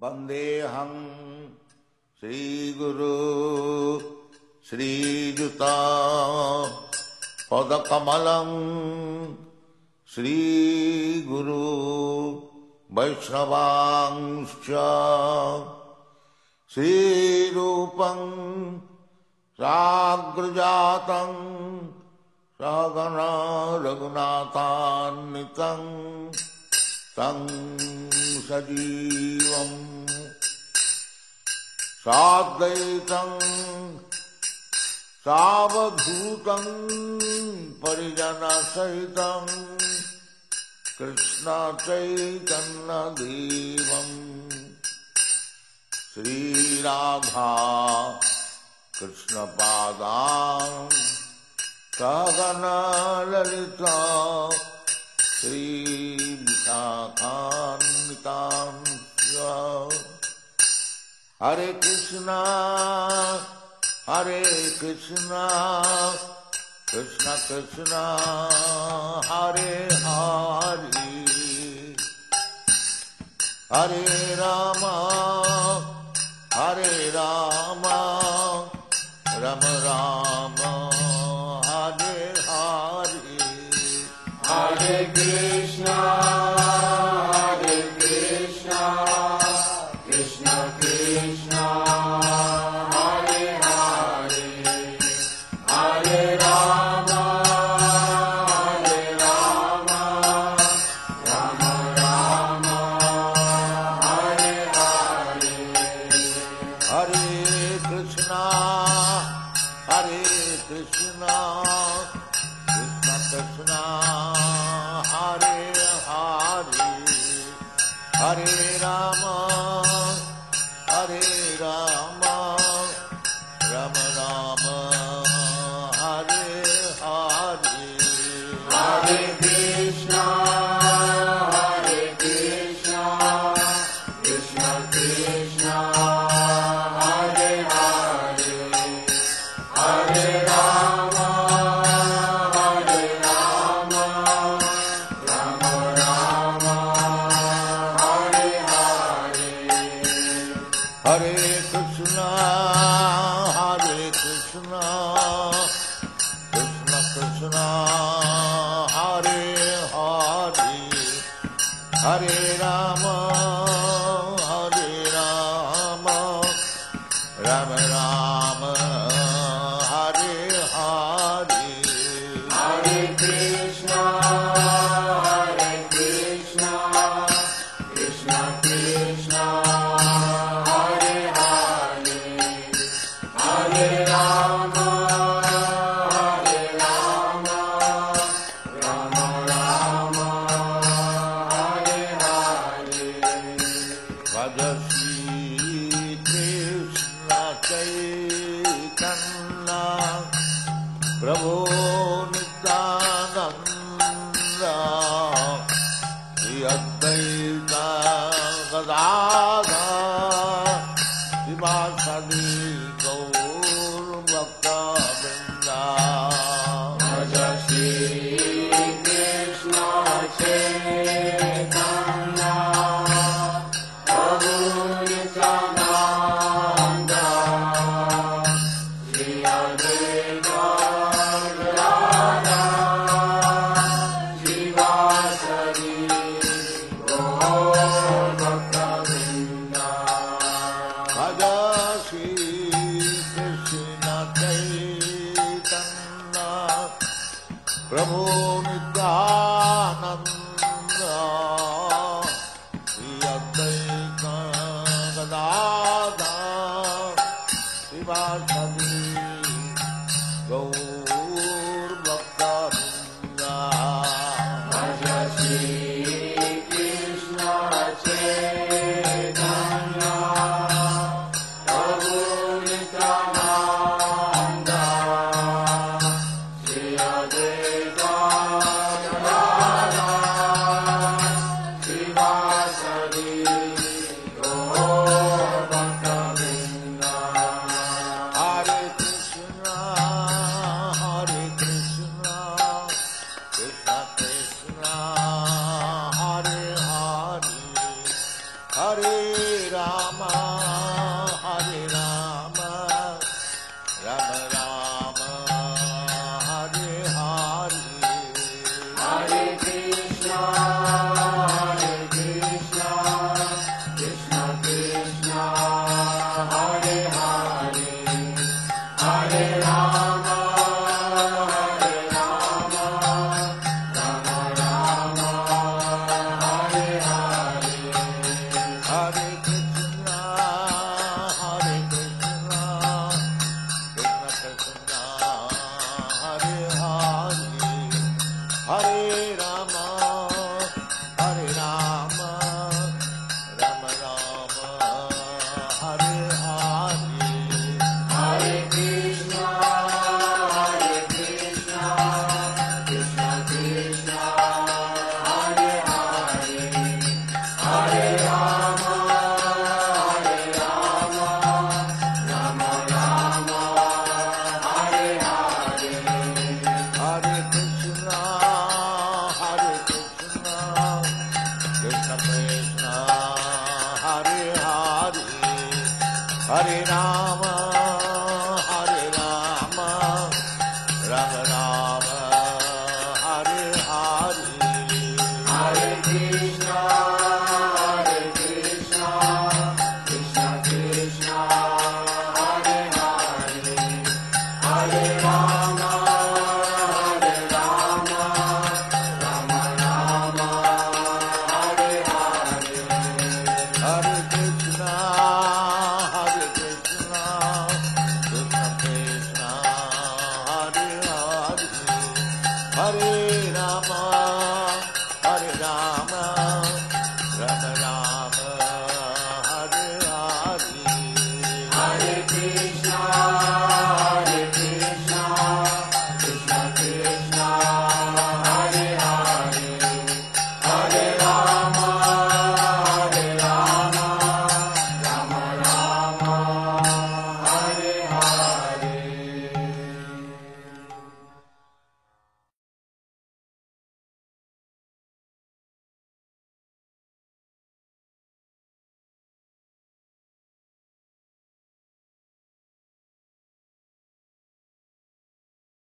वन्देऽहं श्रीगुरु श्रीयुता पदकमलं श्रीगुरु वैष्णवांश्च श्रीरूपं साग्रजातं सहगणा रघुनाथान्वितं तं सजीवं साद्वैतं सावधूतं परिजनसहितं कृष्ण चैतन्य देवं श्रीराधा कृष्ण पादां सहगणा ललिता श्रीविशाखान्वितां हरे कृष्णा कृष्ण कृष्ण हरे हरे हरे राम राम राम हरे हरे हरे कृष्णा कृष्ण कृष्ण हरे हरे हरे राम राम राम हरे हरे हरे कृष्णा कृष्ण कृष्ण हरे हरे हरे राम राम राम हरे हरे हरे कृष्णा कृष्ण कृष्ण हरे हरे हरे राम राम राम हरे हरे हरे कृष्णा कृष्ण कृष्ण हरे हरे हरे राम राम राम हरे हरे हरे कृष्णा कृष्ण कृष्ण हरे हरे हरे राम राम हरे हरे भज श्री कृष्ण चैतन्य प्रभो नित्यानंद श्री अद्वैत गदाधर शिवासादि गौर भक्तवृंद भज श्री कृष्ण चैतन्य प्रभु नित्यानंद श्री अद्वैत गदाधर शिवासादि गौर भक्तवृंद भज श्री कृष्ण चैतन्य प्रभु नित्यानंद श्री अद्वैत गदाधर शिवासादि गौर भक्तवृंद भज श्री कृष्ण चैतन्य प्रभु नित्यानंद श्री अद्वैत गदाधर शिवासादि गौर भक्तवृंद हरे Rama, Hare Rama, Rama Rama, Hare Hare, Hare Krishna, Krishna Krishna, Hare Hare, Hare Rama, Rama Rama, Hare Hare, Hare Krishna, Hare Krishna, Krishna Krishna, Hare Hare, Hare Rama, Hare Rama, Rama Rama, Hare Hare, Hare Krishna, Krishna Krishna, Hare Hare, Hare Rama, Rama Rama, Hare Hare, Hare Krishna, Hare Krishna, Krishna Krishna, Hare Hare, Hare Rama,